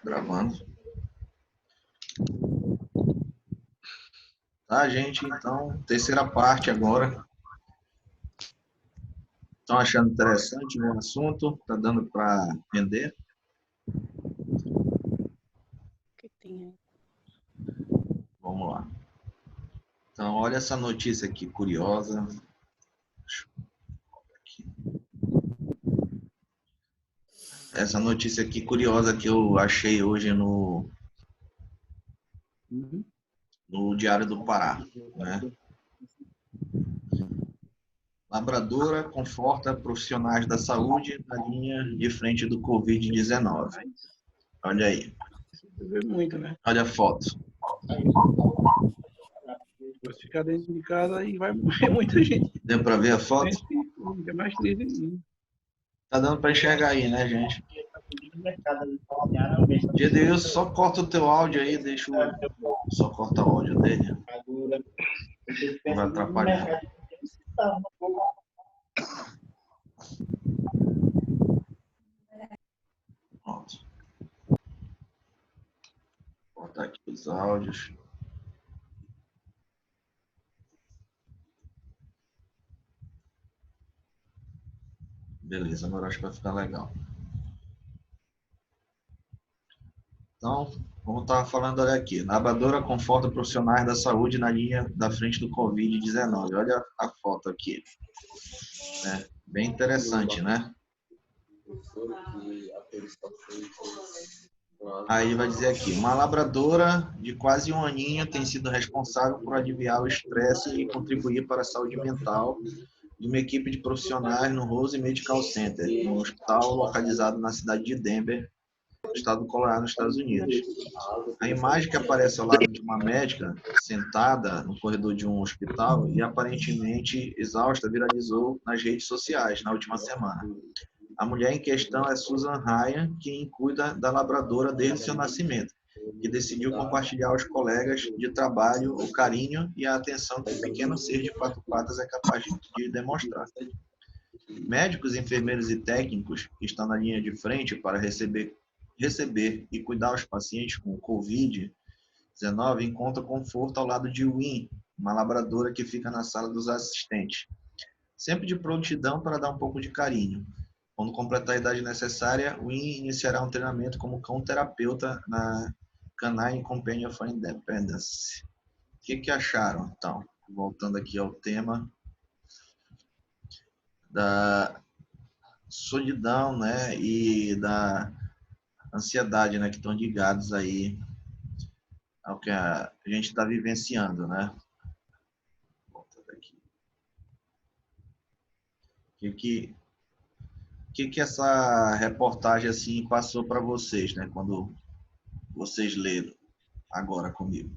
Gravando. Tá, gente? Então, terceira parte agora. Estão achando interessante o assunto? Tá dando para render? Que tem? Vamos lá. Então, olha essa notícia aqui, curiosa. Essa notícia aqui curiosa que eu achei hoje no Diário do Pará, né? Labradora conforta profissionais da saúde na linha de frente do Covid-19. Olha aí. Vê muito, né? Olha a foto. Você ficar dentro de casa e vai morrer muita gente. Deu para ver a foto? É mais triste ainda. Tá dando para enxergar aí, né, gente? Gedeilson, só corta o teu áudio aí, deixa o... Só corta o áudio dele. Não vai atrapalhar. Pronto. Vou cortar aqui os áudios. Beleza, agora acho que vai ficar legal. Então, como eu estava falando, olha aqui. Labradora conforta profissionais da saúde na linha da frente do Covid-19. Olha a foto aqui. É bem interessante, né? Aí vai dizer aqui, uma labradora de quase 1 aninho tem sido responsável por aliviar o estresse e contribuir para a saúde mental de uma equipe de profissionais no Rose Medical Center, um hospital localizado na cidade de Denver, estado do Colorado, nos Estados Unidos. A imagem que aparece ao lado de uma médica sentada no corredor de um hospital e aparentemente exausta viralizou nas redes sociais na última semana. A mulher em questão é Susan Ryan, quem cuida da labradora desde seu nascimento, que decidiu compartilhar aos colegas de trabalho o carinho e a atenção que o pequeno ser de 4 patas é capaz de demonstrar. Médicos, enfermeiros e técnicos que estão na linha de frente para receber e cuidar os pacientes com Covid-19 encontram conforto ao lado de Win, uma labradora que fica na sala dos assistentes, sempre de prontidão para dar um pouco de carinho. Quando completar a idade necessária, Win iniciará um treinamento como cão-terapeuta na Canine Companion for Independence. O que acharam, então? Voltando aqui ao tema da solidão, né, e da ansiedade, né, que estão ligados aí ao que a gente está vivenciando, né? Voltando aqui. Que essa reportagem assim passou para vocês, né, quando vocês leram agora comigo?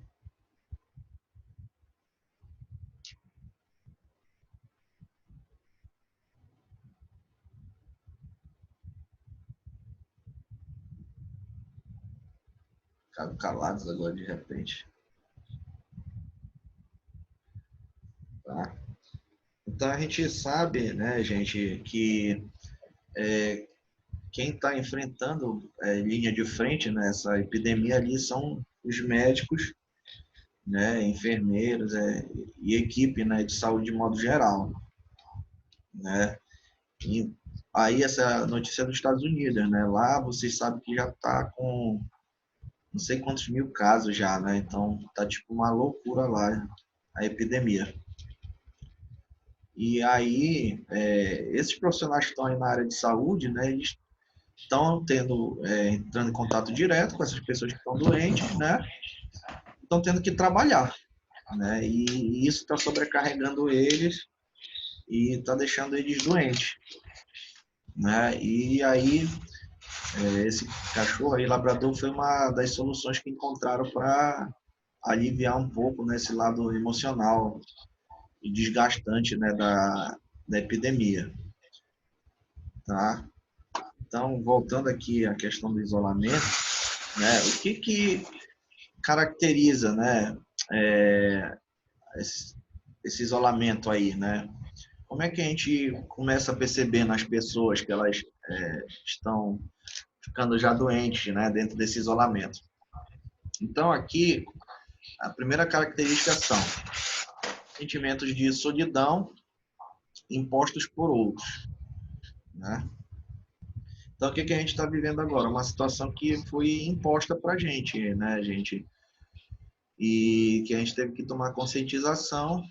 Ficaram calados agora de repente. Tá? Então a gente sabe, né, gente, que quem está enfrentando linha de frente nessa epidemia ali são os médicos, né, enfermeiros e equipe, né, de saúde de modo geral, né? E aí essa notícia é dos Estados Unidos, né? Lá vocês sabem que já está com não sei quantos mil casos já, né? Então tá tipo uma loucura lá a epidemia. E aí esses profissionais que estão aí na área de saúde, né? Eles estão entrando em contato direto com essas pessoas que estão doentes, né? Estão tendo que trabalhar, né? E isso está sobrecarregando eles e está deixando eles doentes, né? E aí esse cachorro aí, labrador, foi uma das soluções que encontraram para aliviar um pouco nesse lado emocional e desgastante, né, da epidemia, tá? Então, voltando aqui à questão do isolamento, né, o que caracteriza, né, esse isolamento aí, né? Como é que a gente começa a perceber nas pessoas que elas estão ficando já doentes, né, dentro desse isolamento. Então, aqui, a primeira característica são sentimentos de solidão impostos por outros, né? Então, o que a gente está vivendo agora? Uma situação que foi imposta para a gente, né, gente? E que a gente teve que tomar conscientização,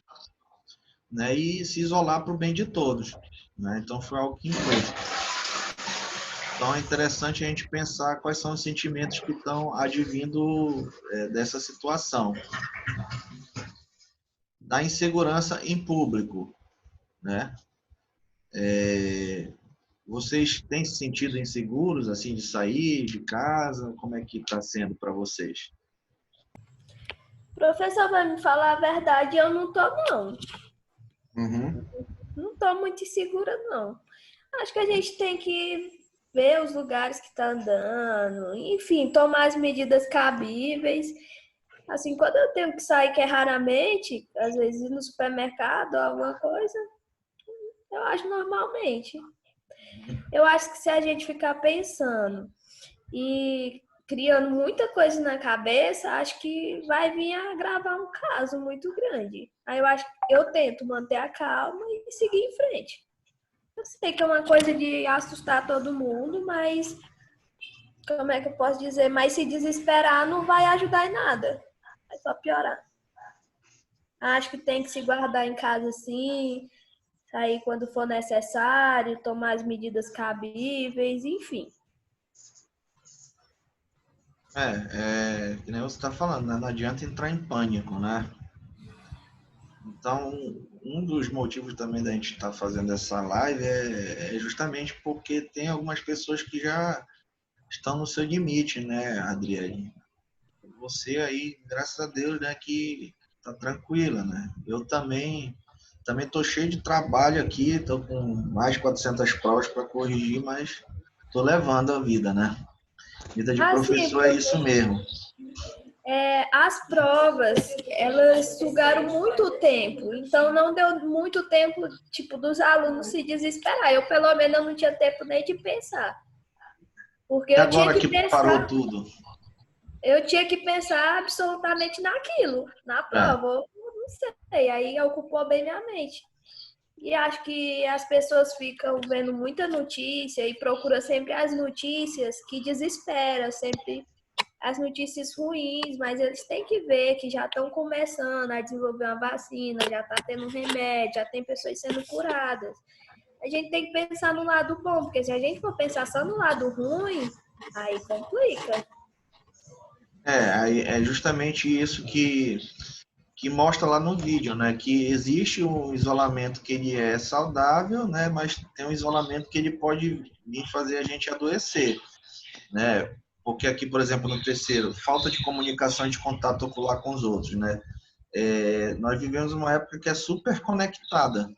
né, e se isolar para o bem de todos, né? Então, foi algo que impôs. Então, é interessante a gente pensar quais são os sentimentos que estão advindo dessa situação. Da insegurança em público, né? Vocês têm se sentido inseguros, assim, de sair de casa? Como é que está sendo para vocês? Professor, vai me falar a verdade, eu não tô, não. Uhum. Não tô muito insegura, não. Acho que a gente tem que ver os lugares que está andando, enfim, tomar as medidas cabíveis. Assim, quando eu tenho que sair, que é raramente, às vezes ir no supermercado ou alguma coisa, eu acho normalmente. Eu acho que se a gente ficar pensando e criando muita coisa na cabeça, acho que vai vir a agravar um caso muito grande. Aí eu acho que eu tento manter a calma e seguir em frente. Eu sei que é uma coisa de assustar todo mundo, mas como é que eu posso dizer? Mas se desesperar não vai ajudar em nada. Vai só piorar. Acho que tem que se guardar em casa sim, sair quando for necessário, tomar as medidas cabíveis, enfim. Que nem você está falando, né? Não adianta entrar em pânico, né? Então, um dos motivos também da gente estar fazendo essa live é justamente porque tem algumas pessoas que já estão no seu limite, né, Adriane? Você aí, graças a Deus, né, que tá tranquila, né? Eu também tô cheio de trabalho aqui, tô com mais de 400 provas para corrigir, mas tô levando a vida, né? Vida de Assim, professor é isso mesmo. as provas, elas sugaram muito tempo, então não deu muito tempo, tipo, dos alunos se desesperar. Eu, pelo menos, eu não tinha tempo nem de pensar. Porque E agora que parou pensar, tudo? eu tinha que pensar absolutamente naquilo, na É. prova. Eu não sei, aí ocupou bem minha mente. E acho que as pessoas ficam vendo muita notícia e procuram sempre as notícias que desesperam, sempre as notícias ruins, mas eles têm que ver que já estão começando a desenvolver uma vacina, já está tendo um remédio, já tem pessoas sendo curadas. A gente tem que pensar no lado bom, porque se a gente for pensar só no lado ruim, aí complica. É justamente isso que mostra lá no vídeo, né? Que existe um isolamento que ele é saudável, né? Mas tem um isolamento que ele pode vir fazer a gente adoecer, né? Porque aqui, por exemplo, no terceiro, falta de comunicação e de contato ocular com os outros, né? Nós vivemos uma época que é super conectada,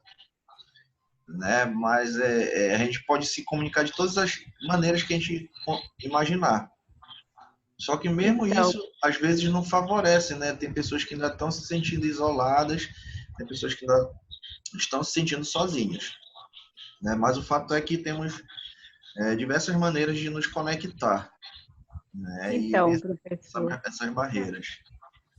né? Mas a gente pode se comunicar de todas as maneiras que a gente imaginar. Só que mesmo Então, isso, às vezes, não favorece, né? Tem pessoas que ainda estão se sentindo isoladas, tem pessoas que ainda estão se sentindo sozinhas, né? Mas o fato é que temos diversas maneiras de nos conectar, né? E então, vencer professor. essas barreiras.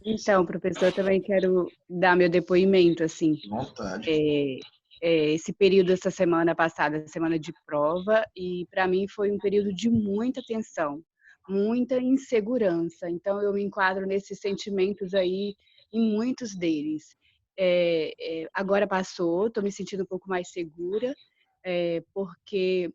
Então, professor, eu também quero dar meu depoimento, assim. Vontade. Esse período, essa semana passada, semana de prova, e para mim foi um período de muita tensão, muita insegurança. Então, eu me enquadro nesses sentimentos aí, em muitos deles. Agora passou, estou me sentindo um pouco mais segura, porque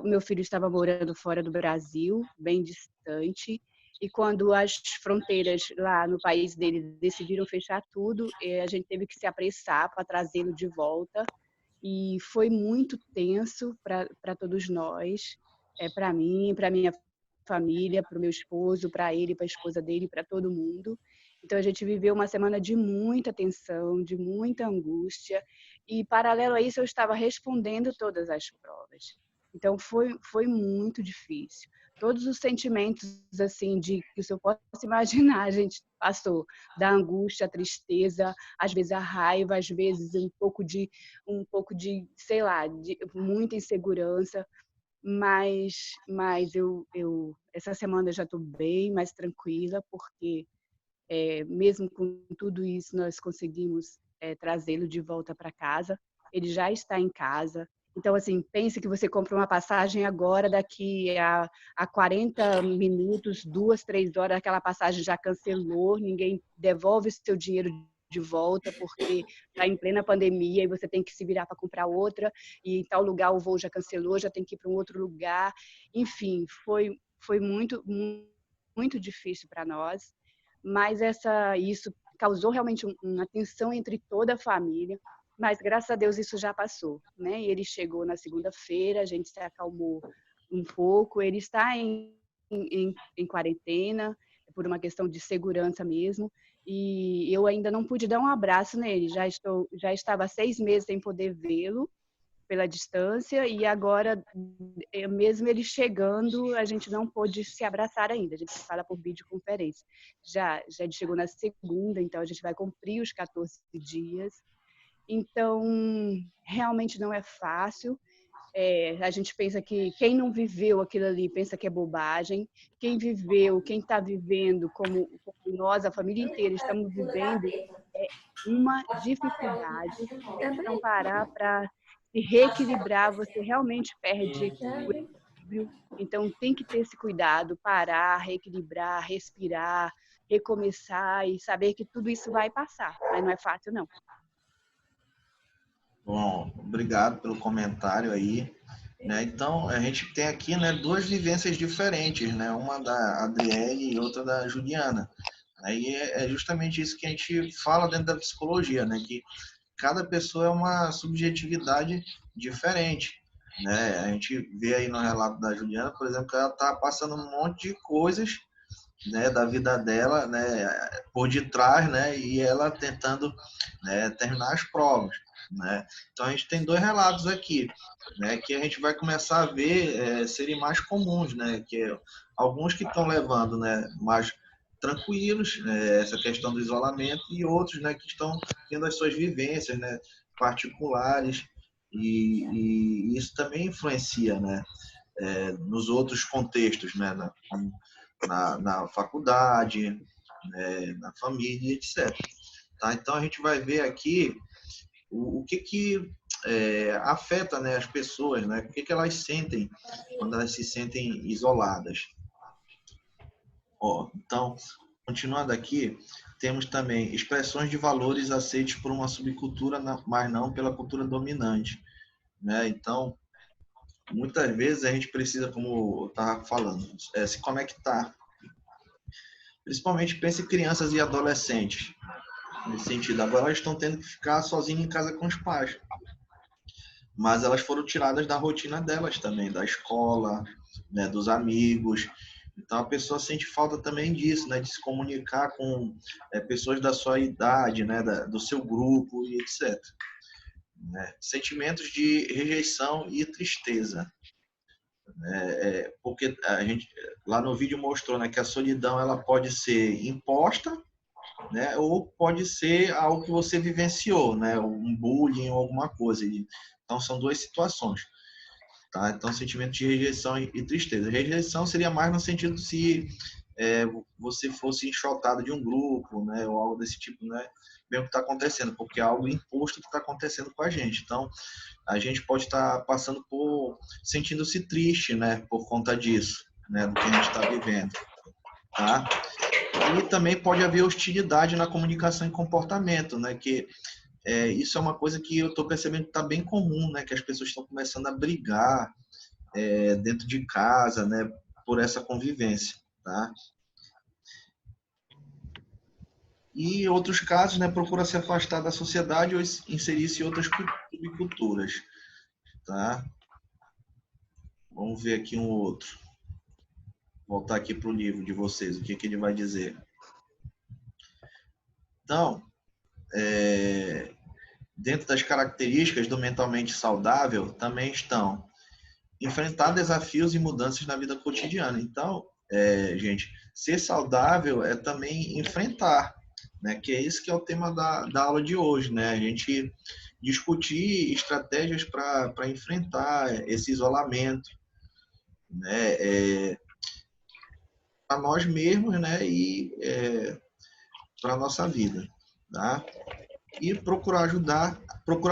meu filho estava morando fora do Brasil, bem distante, e quando as fronteiras lá no país dele decidiram fechar tudo, a gente teve que se apressar para trazê-lo de volta. E foi muito tenso para todos nós, para mim, para minha família, para o meu esposo, para ele, para a esposa dele, para todo mundo. Então a gente viveu uma semana de muita tensão, de muita angústia, e paralelo a isso eu estava respondendo todas as provas. Então foi muito difícil. Todos os sentimentos assim de que o senhor possa imaginar, a gente passou, da angústia, a tristeza, às vezes a raiva, às vezes um pouco de, sei lá, de muita insegurança. mas essa semana eu já estou bem mais tranquila, porque mesmo com tudo isso, nós conseguimos trazê-lo de volta para casa. Ele já está em casa. Então, assim, pense que você compra uma passagem agora, daqui a 40 minutos, 2, 3 horas, aquela passagem já cancelou, ninguém devolve o seu dinheiro de volta, porque está em plena pandemia e você tem que se virar para comprar outra, e em tal lugar o voo já cancelou, já tem que ir para um outro lugar. Enfim, foi muito, muito difícil para nós, mas isso causou realmente uma tensão entre toda a família, mas graças a Deus isso já passou, né? E ele chegou na segunda-feira, a gente se acalmou um pouco, ele está em quarentena, por uma questão de segurança mesmo, e eu ainda não pude dar um abraço nele, já estava há 6 meses sem poder vê-lo, pela distância, e agora, mesmo ele chegando, a gente não pôde se abraçar ainda, a gente se fala por videoconferência. Já ele chegou na segunda, então a gente vai cumprir os 14 dias. Então, realmente não é fácil. A gente pensa que quem não viveu aquilo ali pensa que é bobagem. Quem viveu, quem está vivendo, como nós, a família inteira, estamos vivendo, é uma dificuldade. Então, parar para se reequilibrar, você realmente perde o equilíbrio. Então, tem que ter esse cuidado, parar, reequilibrar, respirar, recomeçar e saber que tudo isso vai passar. Mas não é fácil, não. Bom, obrigado pelo comentário aí. Né? Então, a gente tem aqui, né, duas vivências diferentes, né? Uma da Adriele e outra da Juliana. Aí é justamente isso que a gente fala dentro da psicologia, né? Que cada pessoa é uma subjetividade diferente, né? A gente vê aí no relato da Juliana, por exemplo, que ela está passando um monte de coisas, né, da vida dela, né, por detrás, né, e ela tentando, né, terminar as provas, né. Então a gente tem dois relatos aqui, né, que a gente vai começar a ver serem mais comuns, né, que alguns que estão levando, né, mais tranquilos, essa questão do isolamento, e outros, né, que estão tendo as suas vivências, né, particulares, e isso também influencia, né, nos outros contextos, né, na faculdade, né, na família, etc. Tá? Então a gente vai ver aqui o que afeta, né, as pessoas, né, o que elas sentem quando elas se sentem isoladas. Então, continuando aqui, temos também expressões de valores aceitos por uma subcultura, mas não pela cultura dominante, né? Então, muitas vezes a gente precisa, como eu estava falando, se conectar. Principalmente pense em crianças e adolescentes, nesse sentido. Agora elas estão tendo que ficar sozinhas em casa com os pais. Mas elas foram tiradas da rotina delas também, da escola, né, dos amigos. Então a pessoa sente falta também disso, né, de se comunicar com pessoas da sua idade, né, do seu grupo e etc. Né? Sentimentos de rejeição e tristeza. Porque a gente lá no vídeo mostrou, né, que a solidão ela pode ser imposta, né, ou pode ser algo que você vivenciou, né, um bullying ou alguma coisa. Então são duas situações, tá? Então sentimento de rejeição e tristeza. Rejeição seria mais no sentido se você fosse enxotado de um grupo, né, ou algo desse tipo, né, bem o que está acontecendo, porque é algo imposto que está acontecendo com a gente. Então a gente pode estar passando sentindo-se triste, né, por conta disso, né, do que a gente está vivendo, tá? E também pode haver hostilidade na comunicação e comportamento, né, que isso é uma coisa que eu estou percebendo que está bem comum, né, que as pessoas estão começando a brigar dentro de casa, né, por essa convivência, tá? E outros casos, né, procura se afastar da sociedade ou inserir-se em outras subculturas. Tá? Vamos ver aqui um outro. Voltar aqui para o livro de vocês, o que ele vai dizer. Então, dentro das características do mentalmente saudável, também estão enfrentar desafios e mudanças na vida cotidiana. Então, gente, ser saudável é também enfrentar, né? Que é isso que é o tema da aula de hoje, né? A gente discutir estratégias para enfrentar esse isolamento, né, para nós mesmos, né, e para a nossa vida, tá? E procurar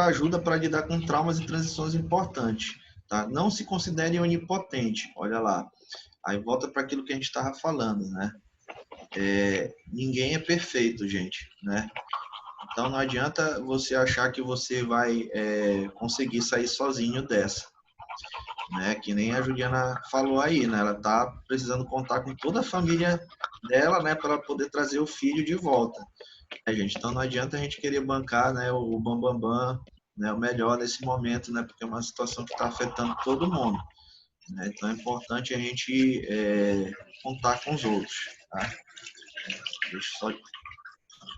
ajuda para lidar com traumas e transições importantes, tá? Não se considere onipotente, olha lá. Aí volta para aquilo que a gente estava falando, né? Ninguém é perfeito, gente, né? Então não adianta você achar que você vai conseguir sair sozinho dessa, né? Que nem a Juliana falou aí, né? Ela tá precisando contar com toda a família dela, né? Para poder trazer o filho de volta, né, gente? Então não adianta a gente querer bancar, né? O bambambam, bam, bam, né? O melhor nesse momento, né? Porque é uma situação que está afetando todo mundo, né? Então é importante a gente contar com os outros, tá? Deixa eu só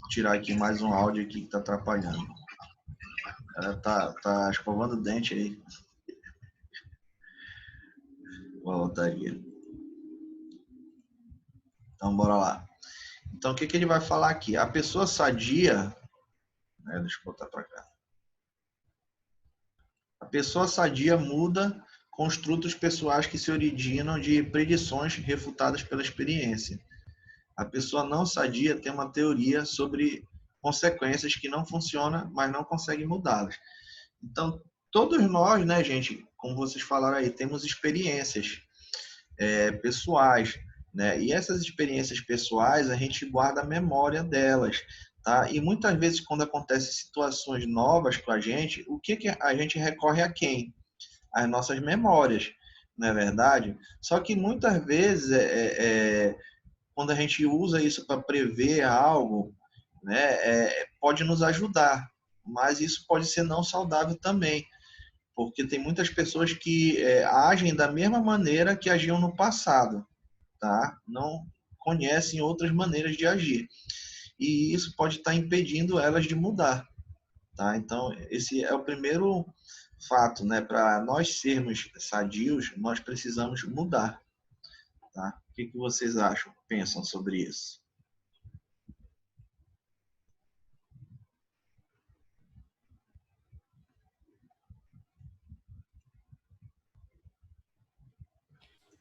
tirar aqui mais um áudio aqui que está atrapalhando. Ela tá escovando o dente aí. Vou voltar aqui. Então, bora lá. Então, o que ele vai falar aqui? A pessoa sadia, né, deixa eu botar para cá. A pessoa sadia muda construtos pessoais que se originam de predições refutadas pela experiência. A pessoa não sadia tem uma teoria sobre consequências que não funciona, mas não consegue mudá-las. Então, todos nós, né, gente, como vocês falaram aí, temos experiências pessoais, né? E essas experiências pessoais, a gente guarda a memória delas, tá? E muitas vezes, quando acontecem situações novas com a gente, o que a gente recorre a quem? As nossas memórias, não é verdade? Só que muitas vezes, quando a gente usa isso para prever algo, né, pode nos ajudar, mas isso pode ser não saudável também, porque tem muitas pessoas que agem da mesma maneira que agiam no passado, tá? Não conhecem outras maneiras de agir. E isso pode estar impedindo elas de mudar, tá? Então, esse é o primeiro fato, né? Para nós sermos sadios, nós precisamos mudar, tá? O que vocês acham, pensam sobre isso?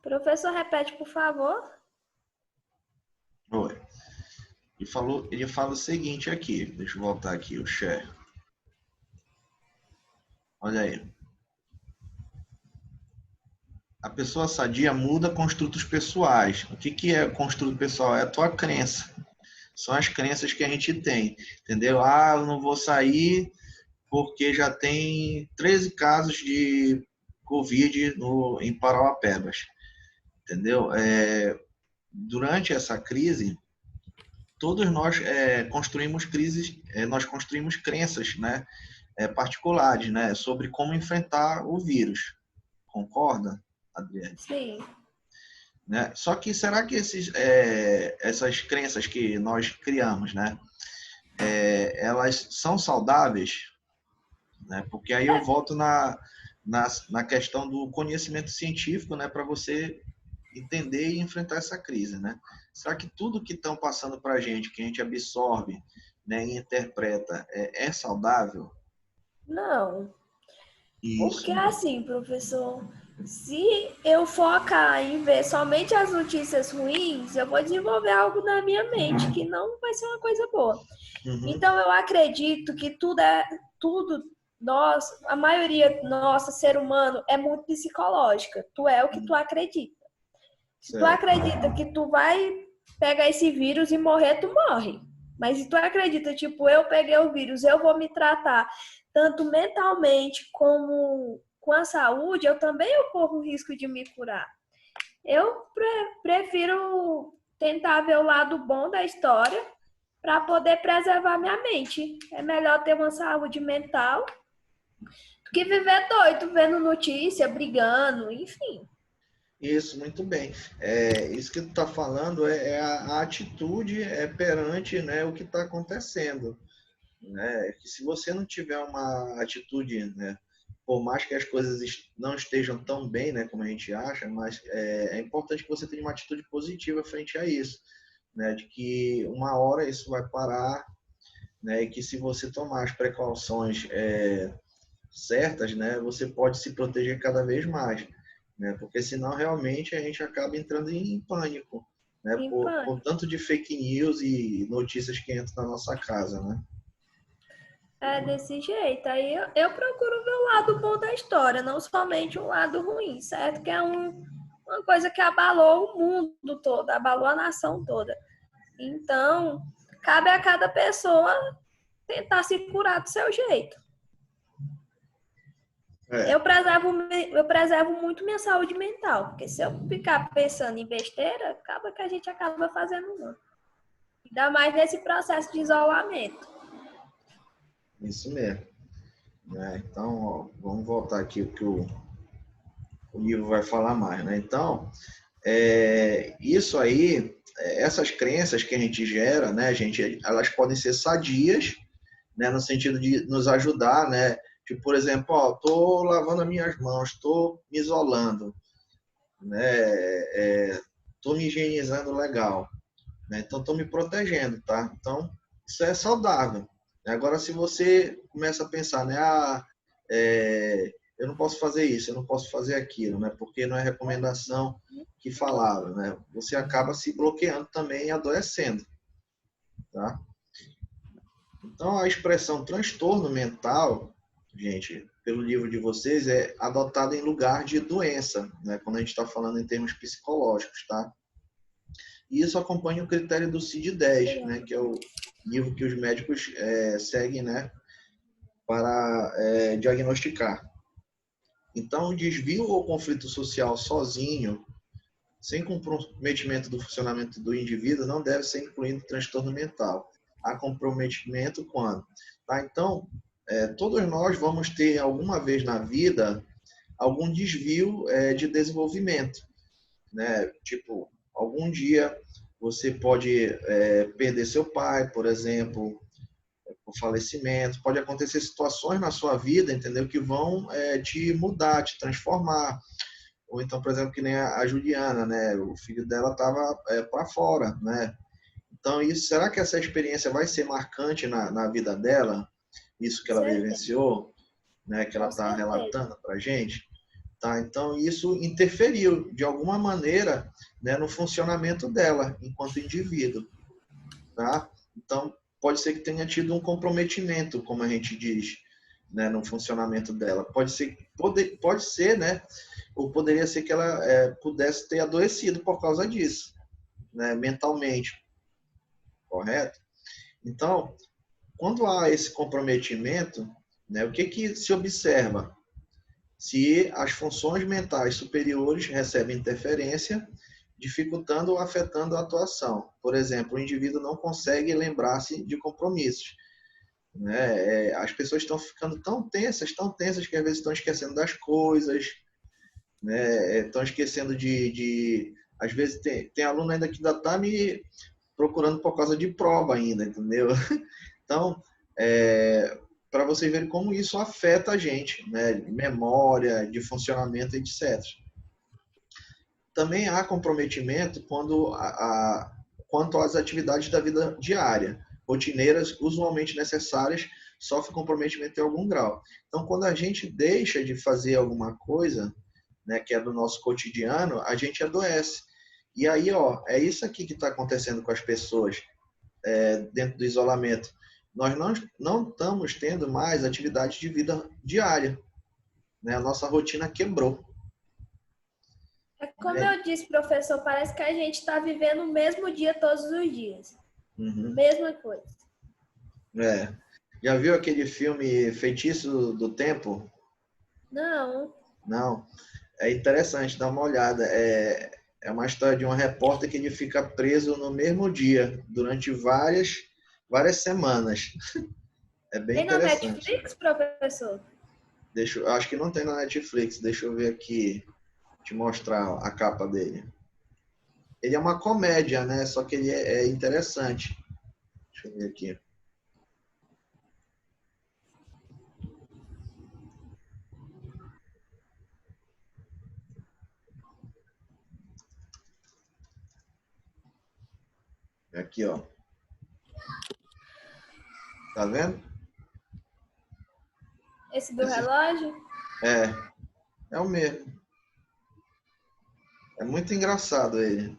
Professor, repete, por favor. Oi. Ele fala o seguinte aqui, deixa eu voltar aqui o share. Olha aí. A pessoa sadia muda construtos pessoais. O que é construto pessoal? É a tua crença. São as crenças que a gente tem, entendeu? Ah, eu não vou sair porque já tem 13 casos de Covid em Parauapebas, entendeu? Durante essa crise, todos nós construímos crenças, né, particulares, né, sobre como enfrentar o vírus. Concorda, Adriane? Sim. Né? Só que será que essas crenças que nós criamos, né, elas são saudáveis? Né? Porque aí eu volto na questão do conhecimento científico, né, para você entender e enfrentar essa crise, né? Será que tudo que estão passando para a gente, que a gente absorve, né, e interpreta, é saudável? Não. Isso. Porque assim, professor, se eu focar em ver somente as notícias ruins, eu vou desenvolver algo na minha mente que não vai ser uma coisa boa. Uhum. Então eu acredito que tudo nós, a maioria nossa ser humano é muito psicológica. Tu é o que tu acredita. Se tu acredita que tu vai pegar esse vírus e morrer, tu morre. Mas se tu acredita, tipo, eu peguei o vírus, eu vou me tratar tanto mentalmente como com a saúde, eu também corro o risco de me curar. Eu prefiro tentar ver o lado bom da história para poder preservar minha mente. É melhor ter uma saúde mental do que viver doido, vendo notícia, brigando, enfim. Isso, muito bem. Isso que tu está falando é a atitude perante, né, o que está acontecendo. Né? Que se você não tiver uma atitude, né, por mais que as coisas não estejam tão bem, né, como a gente acha, mas é importante que você tenha uma atitude positiva frente a isso, né, de que uma hora isso vai parar, né, e que se você tomar as precauções certas, né, você pode se proteger cada vez mais. né? Porque senão realmente a gente acaba entrando em pânico, né? Em Por tanto de fake news e notícias que entram na nossa casa, né? É desse jeito. Aí eu procuro ver o lado bom da história, não somente um lado ruim, certo? Que é uma coisa que abalou o mundo todo, abalou a nação toda. Então, cabe a cada pessoa tentar se curar do seu jeito. É, Eu preservo muito minha saúde mental, porque se eu ficar pensando em besteira, acaba que a gente acaba fazendo mal. Ainda mais nesse processo de isolamento. isso mesmo. Né? Então, ó, vamos voltar aqui o que o livro vai falar mais, né? Então, isso aí, essas crenças que a gente gera, né, elas podem ser sadias, né, no sentido de nos ajudar, né? Tipo, por exemplo, ó, tô lavando as minhas mãos, tô me isolando, né? Tô me higienizando legal, né? Então, tô me protegendo, tá? Então, isso é saudável. Agora, se você começa a pensar, né? Eu não posso fazer isso, eu não posso fazer aquilo, né? Porque não é recomendação que falava, né? Você acaba se bloqueando também e adoecendo, tá? Então, a expressão transtorno mental, gente, pelo livro de vocês, é adotada em lugar de doença, né? Quando a gente está falando em termos psicológicos, tá? E isso acompanha o critério do CID-10, né? Que é o livro que os médicos seguem, né? Para diagnosticar. Então, o desvio ou conflito social sozinho, sem comprometimento do funcionamento do indivíduo, não deve ser incluído em transtorno mental. Há comprometimento quando? Tá? Então, todos nós vamos ter alguma vez na vida algum desvio de desenvolvimento, né? Tipo, algum dia você pode perder seu pai, por exemplo, por falecimento, pode acontecer situações na sua vida, entendeu, que vão te mudar, te transformar. Ou então, por exemplo, que nem a Juliana, né? O filho dela estava para fora, né? Então, isso, será que essa experiência vai ser marcante na vida dela? Isso que Com ela certeza. vivenciou, né? Que ela Com está certeza. relatando para a gente? Tá? Então, isso interferiu, de alguma maneira, né, no funcionamento dela, enquanto indivíduo. Tá? Então, pode ser que tenha tido um comprometimento, como a gente diz, né, no funcionamento dela. Pode ser, né? Ou poderia ser que ela pudesse ter adoecido por causa disso, né, mentalmente, correto? Então, quando há esse comprometimento, né, o que que se observa? Se as funções mentais superiores recebem interferência, dificultando ou afetando a atuação. Por exemplo, o indivíduo não consegue lembrar-se de compromissos, né? As pessoas estão ficando tão tensas que às vezes estão esquecendo das coisas, né? Estão esquecendo às vezes tem aluno ainda que ainda está me procurando por causa de prova ainda, entendeu? Então, para vocês verem como isso afeta a gente, né? Memória, de funcionamento, etc. Também há comprometimento quanto às atividades da vida diária, rotineiras, usualmente necessárias, sofre comprometimento em algum grau. Então, quando a gente deixa de fazer alguma coisa, né, que é do nosso cotidiano, a gente adoece. E aí, ó, é isso aqui que está acontecendo com as pessoas dentro do isolamento. Nós não estamos tendo mais atividade de vida diária, né? A nossa rotina quebrou. É como Né? eu disse, professor, parece que a gente está vivendo o mesmo dia todos os dias. Uhum. Mesma coisa. Já viu aquele filme Feitiço do Tempo? Não. Não. É interessante, dá uma olhada. É uma história de um repórter que ele fica preso no mesmo dia, durante várias semanas. É bem Tem na interessante. Netflix, professor? Acho que não tem na Netflix. Deixa eu ver aqui, te mostrar a capa dele. Ele é uma comédia, né? Só que ele é interessante. Deixa eu ver aqui. Aqui, ó. Tá vendo? Esse do relógio? É, é o mesmo. É muito engraçado ele.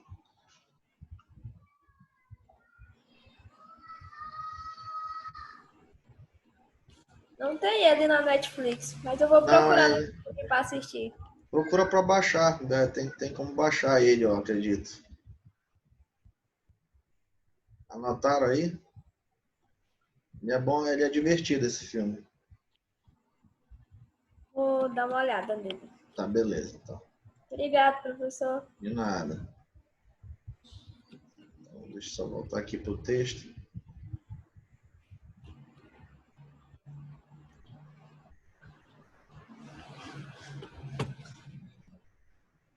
Não tem ele na Netflix, mas eu vou Não, procurar no YouTube pra assistir. procura para baixar, né? Tem como baixar ele, eu acredito. Anotaram aí? Ele é bom, ele é divertido esse filme. Vou dar uma olhada nele. Tá, beleza, então. Obrigada, professor. De nada. Então, deixa eu só voltar aqui pro texto.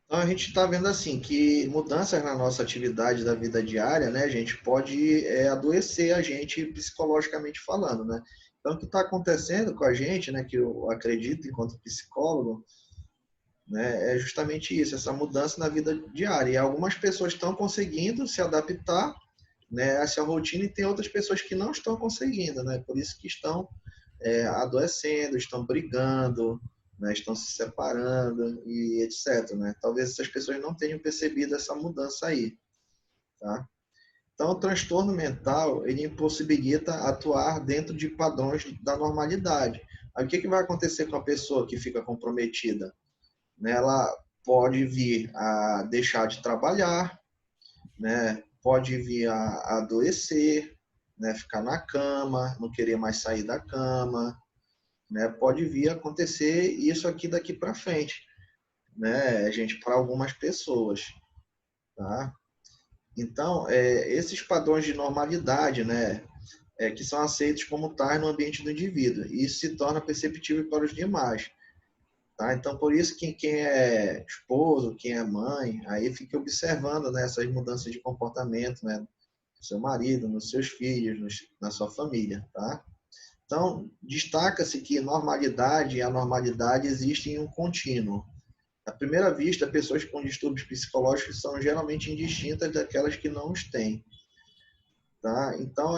Então, a gente está vendo assim que mudanças na nossa atividade da vida diária, né, a gente pode adoecer a gente psicologicamente falando, né? Então, o que está acontecendo com a gente, né, que eu acredito enquanto psicólogo, né, é justamente isso, essa mudança na vida diária. E algumas pessoas estão conseguindo se adaptar, né, a essa rotina e tem outras pessoas que não estão conseguindo, né? Por isso que estão adoecendo, estão brigando, né, estão se separando e etc, né? Talvez essas pessoas não tenham percebido essa mudança aí, tá? Então, o transtorno mental, ele impossibilita atuar dentro de padrões da normalidade. Aí, o que vai acontecer com a pessoa que fica comprometida? Né? Ela pode vir a deixar de trabalhar, né? Pode vir a adoecer, né? Ficar na cama, não querer mais sair da cama, né? Pode vir a acontecer isso aqui daqui para frente, né, gente, para algumas pessoas, tá? Então, esses padrões de normalidade, né, que são aceitos como tais no ambiente do indivíduo, e isso se torna perceptível para os demais, tá? Então, por isso que quem é esposo, quem é mãe, aí fica observando, né, essas mudanças de comportamento, né, no seu marido, nos seus filhos, na sua família, tá? Então, destaca-se que normalidade e anormalidade existem em um contínuo. À primeira vista, pessoas com distúrbios psicológicos são geralmente indistintas daquelas que não os têm. Tá? Então,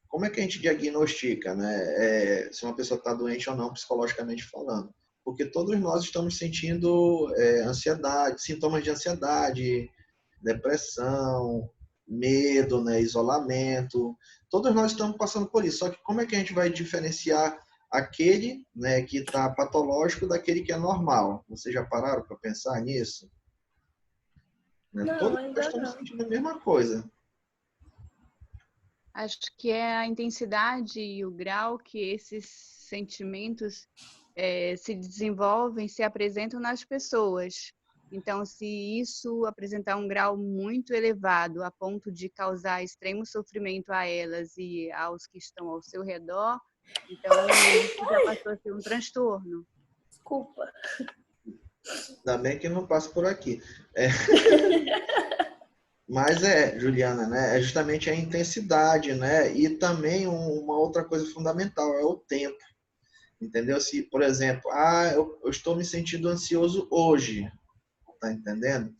como é que a gente diagnostica, né, se uma pessoa está doente ou não, psicologicamente falando? Porque todos nós estamos sentindo ansiedade, sintomas de ansiedade, depressão, medo, né, isolamento. Todos nós estamos passando por isso. Só que como é que a gente vai diferenciar aquele, né, que está patológico daquele que é normal? Vocês já pararam para pensar nisso? Né? Não, Todos nós ainda estamos não. sentindo a mesma coisa. Acho que é a intensidade e o grau que esses sentimentos se desenvolvem, se apresentam nas pessoas. Então, se isso apresentar um grau muito elevado, a ponto de causar extremo sofrimento a elas e aos que estão ao seu redor, então isso já passou a ser um transtorno. Desculpa. Ainda bem que não passa por aqui. Mas Juliana, né? É justamente a intensidade, né? E também uma outra coisa fundamental é o tempo. Entendeu? Se, por exemplo, eu estou me sentindo ansioso hoje, tá entendendo?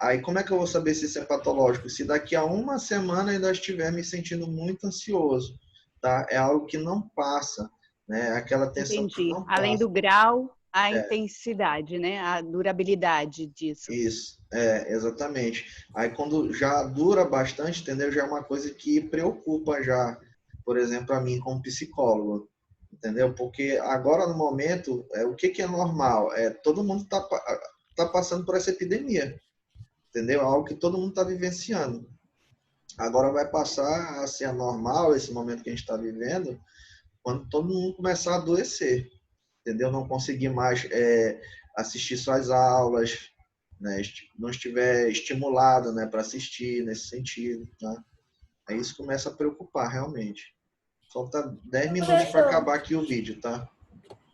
Aí como é que eu vou saber se isso é patológico? Se daqui a uma semana ainda estiver me sentindo muito ansioso, tá? É algo que não passa, né? Aquela tensão que Entendi. não Além passa. do grau, a intensidade, né? A durabilidade disso. Isso, exatamente. Aí quando já dura bastante, entendeu? Já é uma coisa que preocupa já, por exemplo, a mim como psicólogo, entendeu? Porque agora no momento, o que é normal? Todo mundo tá passando por essa epidemia, entendeu? Algo que todo mundo está vivenciando. Agora vai passar a ser anormal esse momento que a gente está vivendo, quando todo mundo começar a adoecer, entendeu? Não conseguir mais assistir suas aulas, né? Não estiver estimulado, né, para assistir nesse sentido, tá? Aí isso começa a preocupar realmente. Falta 10 minutos para Professor, acabar aqui o vídeo, tá?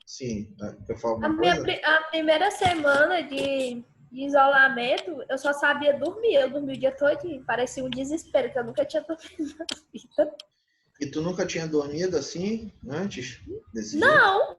Sim, quer falar a alguma coisa? a primeira semana de isolamento, eu só sabia dormir. Eu dormi o dia todo, parecia um desespero, que eu nunca tinha dormido na vida. E tu nunca tinha dormido assim antes desse jeito? Não,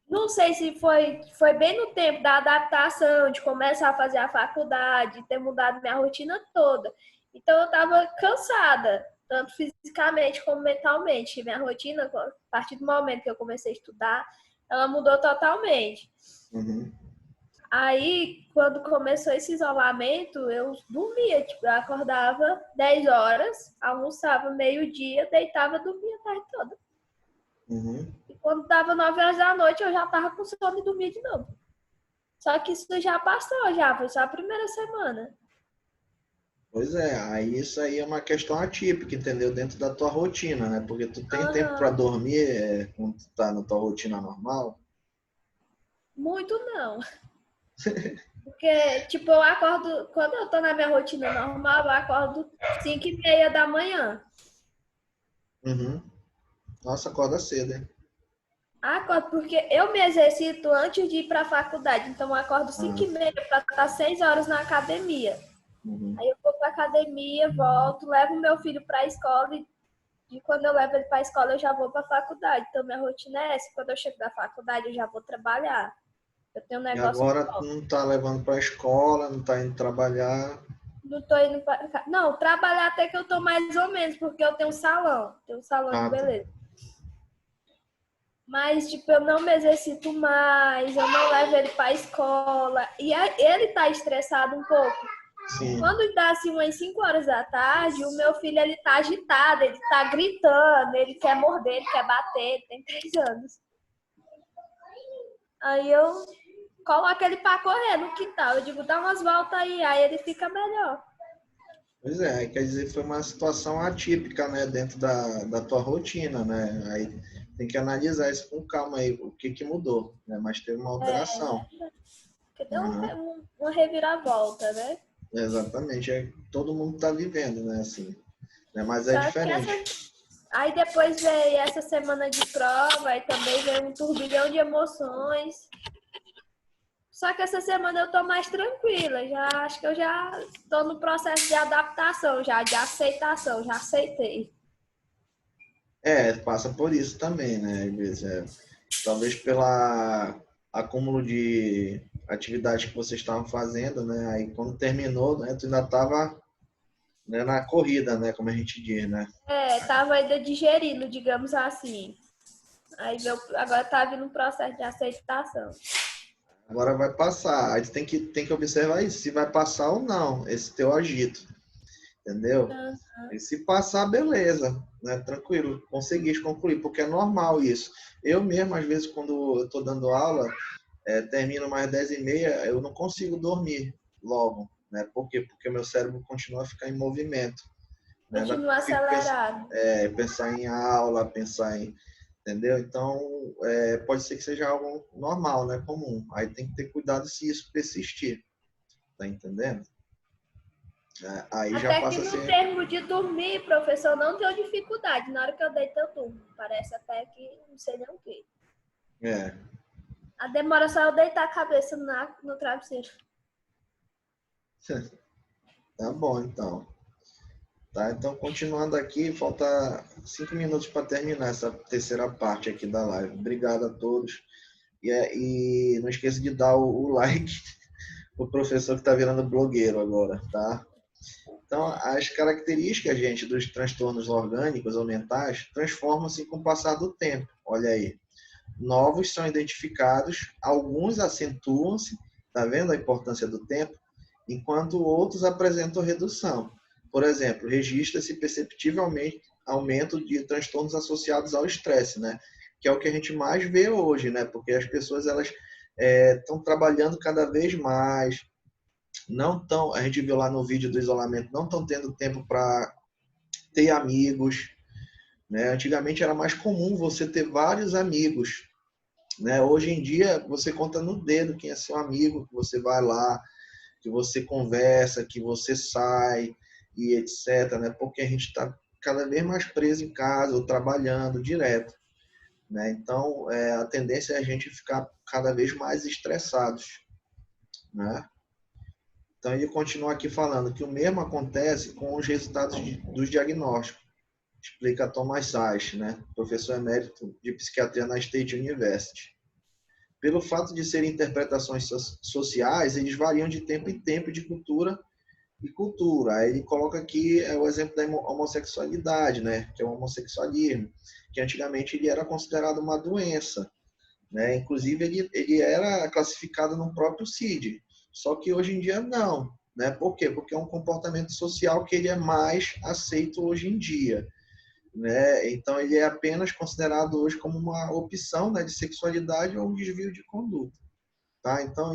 não sei se foi bem no tempo da adaptação, de começar a fazer a faculdade, ter mudado minha rotina toda. Então eu estava cansada, tanto fisicamente como mentalmente. Minha rotina, a partir do momento que eu comecei a estudar, ela mudou totalmente. Uhum. Aí, quando começou esse isolamento, eu dormia, tipo, eu acordava 10 horas, almoçava meio-dia, deitava, dormia a tarde toda. Uhum. E quando dava 9 horas da noite, eu já tava com sono e dormia de novo. Só que isso já passou, já foi só a primeira semana. Pois é, aí isso aí é uma questão atípica, entendeu? Dentro da tua rotina, né? Porque tu tem tempo para Aham. dormir quando tu tá na tua rotina normal. Muito não. Porque, tipo, eu acordo, quando eu tô na minha rotina normal, eu acordo 5h30 da manhã. Uhum. Nossa, acorda cedo, hein? Acordo porque eu me exercito antes de ir pra faculdade. Então, eu acordo cinco Ah, e meia para estar 6 horas na academia. uhum. Aí eu vou pra academia, volto, levo meu filho pra escola e quando eu levo ele pra escola, eu já vou pra faculdade. Então, minha rotina é essa. Quando eu chego da faculdade, eu já vou trabalhar. Eu tenho um E negócio agora tu próprio. não tá levando para a escola, não tá indo trabalhar. Não tô indo pra... Não, trabalhar até que eu tô mais ou menos, porque eu tenho um salão. Tenho um salão de Ah, tá. beleza. Mas, tipo, eu não me exercito mais, eu não levo ele pra escola. E ele tá estressado um pouco. Sim. Quando dá assim umas 5 horas da tarde, o meu filho ele tá agitado, ele tá gritando, ele quer morder, ele quer bater, ele tem 3 anos. Aí eu coloco ele pra correr no quintal. Eu digo, dá umas voltas aí ele fica melhor. Pois é, quer dizer, foi uma situação atípica, né, dentro da tua rotina, né? Aí tem que analisar isso com calma aí, o que que mudou, né? Mas teve uma alteração. Porque deu Uhum. uma reviravolta, né? Exatamente, é, todo mundo está vivendo, né, assim, né? Mas é Só que diferente. aí depois veio essa semana de prova, aí também veio um turbilhão de emoções. Só que essa semana eu tô mais tranquila, já acho que eu já tô no processo de adaptação, já de aceitação, já aceitei. É, passa por isso também, né? Às vezes, talvez pela acúmulo de atividades que vocês estavam fazendo, né? Aí quando terminou, né, tu ainda estava, né, na corrida, né, como a gente diz, né? Tava ainda digerindo, digamos assim. Agora tá vindo um processo de aceitação. Agora vai passar. Aí tu tem que observar isso, se vai passar ou não, esse teu agito, entendeu? E se passar, beleza, né? Tranquilo, conseguiste concluir, porque é normal isso. Eu mesmo, às vezes, quando eu estou dando aula, termino mais 10h30, eu não consigo dormir logo, né? Por quê? Porque o meu cérebro continua a ficar em movimento, né? Ainda Continua fico acelerado. pensar em aula, pensar em, entendeu? Então, pode ser que seja algo normal, né? Comum. Aí tem que ter cuidado se isso persistir, tá entendendo? Aí já Até que passa a no ser, termo de dormir, professor, não tenho dificuldade. Na hora que eu deito, eu durmo. Parece até que não sei nem o quê. é, A demora só eu deitar a cabeça no travesseiro. tá bom então. Tá, então, continuando aqui, falta 5 minutos para terminar essa terceira parte aqui da live. Obrigado a todos. E não esqueça de dar o like o professor que está virando blogueiro agora, tá? Então, as características, gente, dos transtornos orgânicos ou mentais transformam-se com o passar do tempo. Olha aí. Novos são identificados, alguns acentuam-se, tá vendo a importância do tempo? Enquanto outros apresentam redução. Por exemplo, registra-se perceptivelmente aumento de transtornos associados ao estresse, né? Que é o que a gente mais vê hoje, né? Porque as pessoas elas estão trabalhando cada vez mais, não estão, a gente viu lá no vídeo do isolamento, não estão tendo tempo para ter amigos, né? Antigamente era mais comum você ter vários amigos, né? Hoje em dia você conta no dedo quem é seu amigo, que você vai lá, que você conversa, que você sai e etc, né? Porque a gente está cada vez mais preso em casa ou trabalhando direto, né? Então, a tendência é a gente ficar cada vez mais estressados, né? Então, ele continua aqui falando que o mesmo acontece com os resultados dos diagnósticos, explica Thomas Sachs, né? Professor emérito de psiquiatria na State University. Pelo fato de serem interpretações sociais, eles variam de tempo em tempo, de cultura e cultura. Aí ele coloca aqui o exemplo da homossexualidade, né? Que é o homossexualismo, que antigamente ele era considerado uma doença, né? Inclusive, ele era classificado no próprio CID, só que hoje em dia não, né? Por quê? Porque é um comportamento social que ele é mais aceito hoje em dia, né? Então, ele é apenas considerado hoje como uma opção, né, de sexualidade ou um desvio de conduta, tá? Então,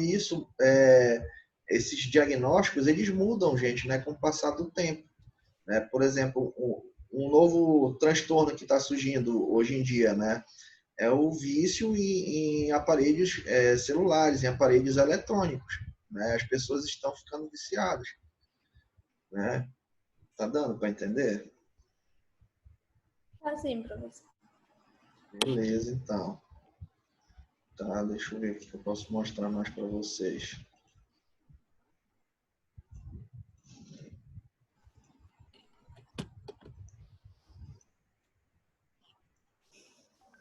esses diagnósticos, eles mudam, gente, né, com o passar do tempo, né? Por exemplo, um novo transtorno que está surgindo hoje em dia, né, é o vício em aparelhos celulares, em aparelhos eletrônicos, né? As pessoas estão ficando viciadas, né? Tá dando para entender? Assim, professor. Beleza, então. Tá, deixa eu ver o que eu posso mostrar mais para vocês.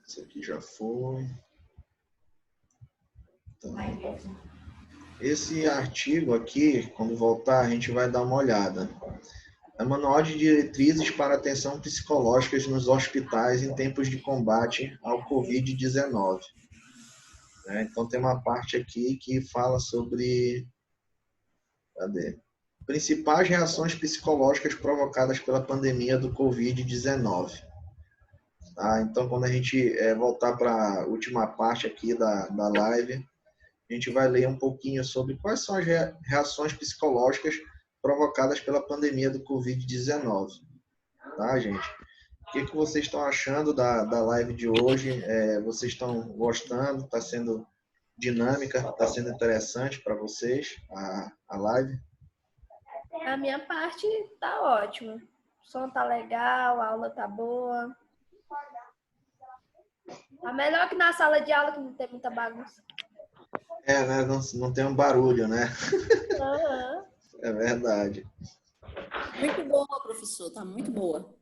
Esse aqui já foi. Então, esse artigo aqui, quando voltar, a gente vai dar uma olhada. É Manual de Diretrizes para Atenção Psicológica nos Hospitais em Tempos de Combate ao Covid-19. Então, tem uma parte aqui que fala sobre... Cadê? Principais reações psicológicas provocadas pela pandemia do Covid-19. Tá? Então, quando a gente voltar para a última parte aqui da live, a gente vai ler um pouquinho sobre quais são as reações psicológicas provocadas pela pandemia do Covid-19. Tá, gente? O que vocês estão achando da live de hoje? Vocês estão gostando? Está sendo dinâmica? Está sendo interessante para vocês a live? A minha parte tá ótimo. O som tá legal, a aula tá boa. Tá melhor que na sala de aula, que não tem muita bagunça. Né? Não tem um barulho, né? Uhum. É verdade. Muito boa, professor. Tá muito boa.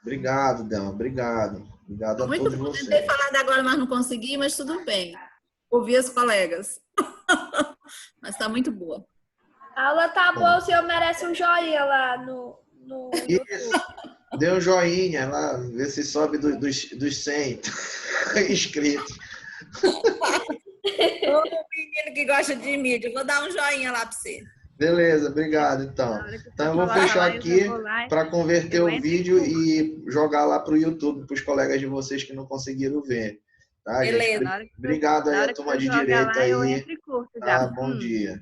Obrigado, Delma. Obrigado. Obrigado a Muito todos bom. vocês. Tentei falar de agora, mas não consegui, mas tudo bem. Ouvi as colegas. Mas tá muito boa. A aula tá boa, o senhor merece um joinha lá no YouTube. Isso. Dê um joinha lá, vê se sobe dos 100 inscritos. Ô, menino que gosta de mídia, eu vou dar um joinha lá para você. Beleza, obrigado então. Então eu vou fechar aqui para converter o vídeo e jogar lá para o YouTube, para os colegas de vocês que não conseguiram ver. Tá, beleza. Gente? Obrigado aí a turma de direito aí. Bom Bom dia.